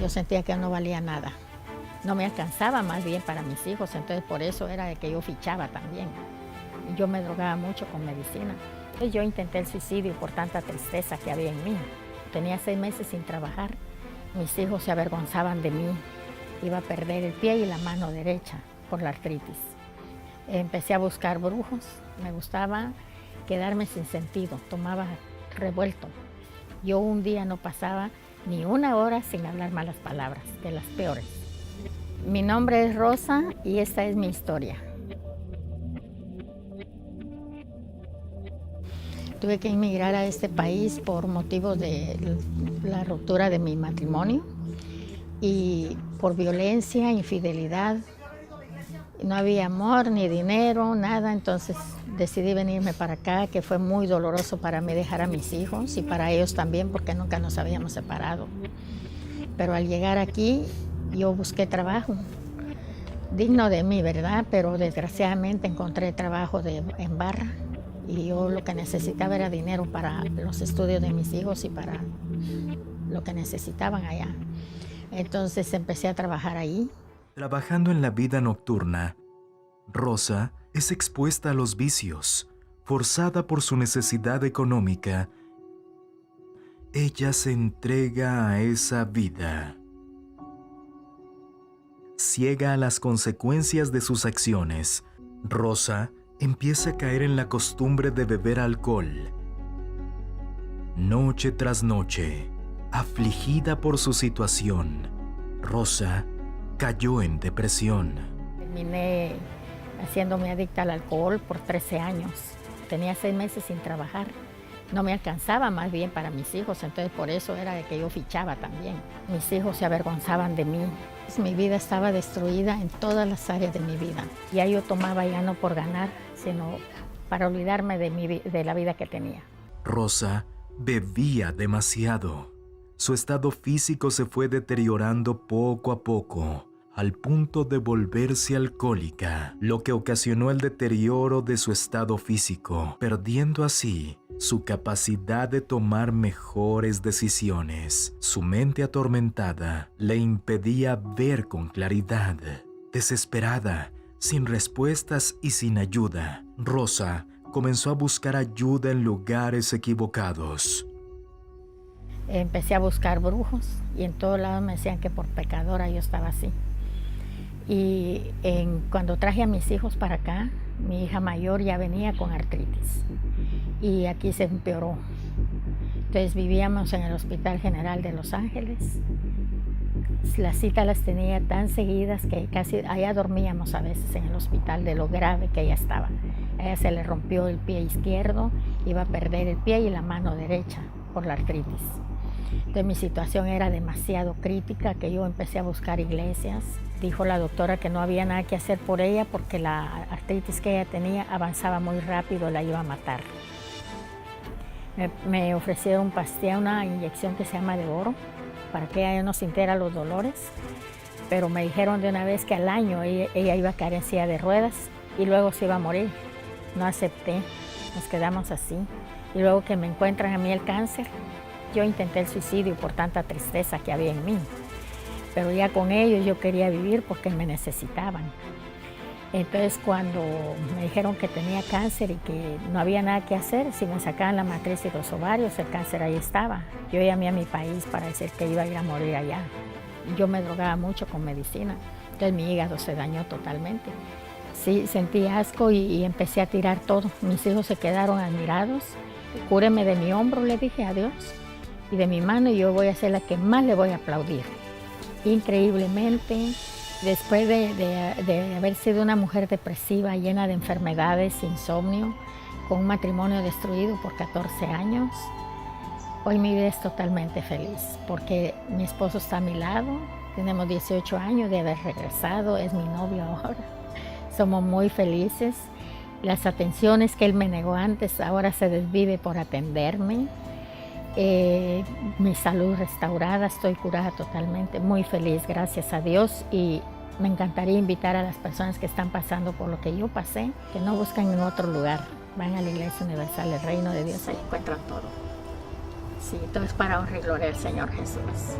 yo sentía que no valía nada. No me alcanzaba más bien para mis hijos, entonces por eso era de que yo fichaba también. Yo me drogaba mucho con medicina. Entonces yo intenté el suicidio por tanta tristeza que había en mí. Tenía 6 meses sin trabajar. Mis hijos se avergonzaban de mí. Iba a perder el pie y la mano derecha por la artritis. Empecé a buscar brujos. Me gustaba quedarme sin sentido. Tomaba revuelto. Yo un día no pasaba ni una hora sin hablar malas palabras, de las peores. Mi nombre es Rosa y esta es mi historia. Tuve que emigrar a este país por motivos de la ruptura de mi matrimonio y por violencia, infidelidad. No había amor, ni dinero, nada, entonces decidí venirme para acá, que fue muy doloroso para mí dejar a mis hijos y para ellos también, porque nunca nos habíamos separado. Pero al llegar aquí, yo busqué trabajo, digno de mí, ¿verdad? Pero desgraciadamente encontré trabajo en barra y yo lo que necesitaba era dinero para los estudios de mis hijos y para lo que necesitaban allá. Entonces empecé a trabajar ahí. Trabajando en la vida nocturna, Rosa es expuesta a los vicios, forzada por su necesidad económica. Ella se entrega a esa vida. Ciega a las consecuencias de sus acciones, Rosa empieza a caer en la costumbre de beber alcohol. Noche tras noche, afligida por su situación, Rosa cayó en depresión. Terminé haciéndome adicta al alcohol por 13 años. Tenía 6 meses sin trabajar. No me alcanzaba más bien para mis hijos, entonces por eso era de que yo fichaba también. Mis hijos se avergonzaban de mí. Mi vida estaba destruida en todas las áreas de mi vida. Ya yo tomaba ya no por ganar, sino para olvidarme de la vida que tenía. Rosa bebía demasiado. Su estado físico se fue deteriorando poco a poco, al punto de volverse alcohólica, lo que ocasionó el deterioro de su estado físico, perdiendo así su capacidad de tomar mejores decisiones. Su mente atormentada le impedía ver con claridad. Desesperada, sin respuestas y sin ayuda, Rosa comenzó a buscar ayuda en lugares equivocados. Empecé a buscar brujos y en todos lados me decían que por pecadora yo estaba así. Y cuando traje a mis hijos para acá, mi hija mayor ya venía con artritis y aquí se empeoró. Entonces vivíamos en el Hospital General de Los Ángeles. Las citas las tenía tan seguidas que casi allá dormíamos a veces en el hospital de lo grave que ella estaba. A ella se le rompió el pie izquierdo, iba a perder el pie y la mano derecha por la artritis. Entonces mi situación era demasiado crítica que yo empecé a buscar iglesias. Dijo la doctora que no había nada que hacer por ella porque la artritis que ella tenía avanzaba muy rápido, la iba a matar. Me ofrecieron un pastel, una inyección que se llama de oro, para que ella no sintiera los dolores, pero me dijeron de una vez que al año ella iba a caer en silla de ruedas y luego se iba a morir. No acepté, nos quedamos así. Y luego que me encuentran a mí el cáncer, yo intenté el suicidio por tanta tristeza que había en mí, pero ya con ellos yo quería vivir porque me necesitaban. Entonces cuando me dijeron que tenía cáncer y que no había nada que hacer, si me sacaban la matriz y los ovarios, el cáncer ahí estaba. Yo llamé a mi país para decir que iba a ir a morir allá. Yo me drogaba mucho con medicina, entonces mi hígado se dañó totalmente. Sí, sentí asco y empecé a tirar todo. Mis hijos se quedaron admirados. Cúreme de mi hombro, le dije a Dios, y de mi mano, y yo voy a ser la que más le voy a aplaudir. Increíblemente, después de haber sido una mujer depresiva, llena de enfermedades, insomnio, con un matrimonio destruido por 14 años, hoy mi vida es totalmente feliz, porque mi esposo está a mi lado, tenemos 18 años de haber regresado, es mi novio ahora, somos muy felices. Las atenciones que él me negó antes, ahora se desvive por atenderme. Mi salud restaurada, estoy curada totalmente, muy feliz, gracias a Dios, y me encantaría invitar a las personas que están pasando por lo que yo pasé, que no busquen en otro lugar, van a la Iglesia Universal, el Reino de Dios, ahí encuentran todo. Sí, todo es para honrar y gloria al Señor Jesús.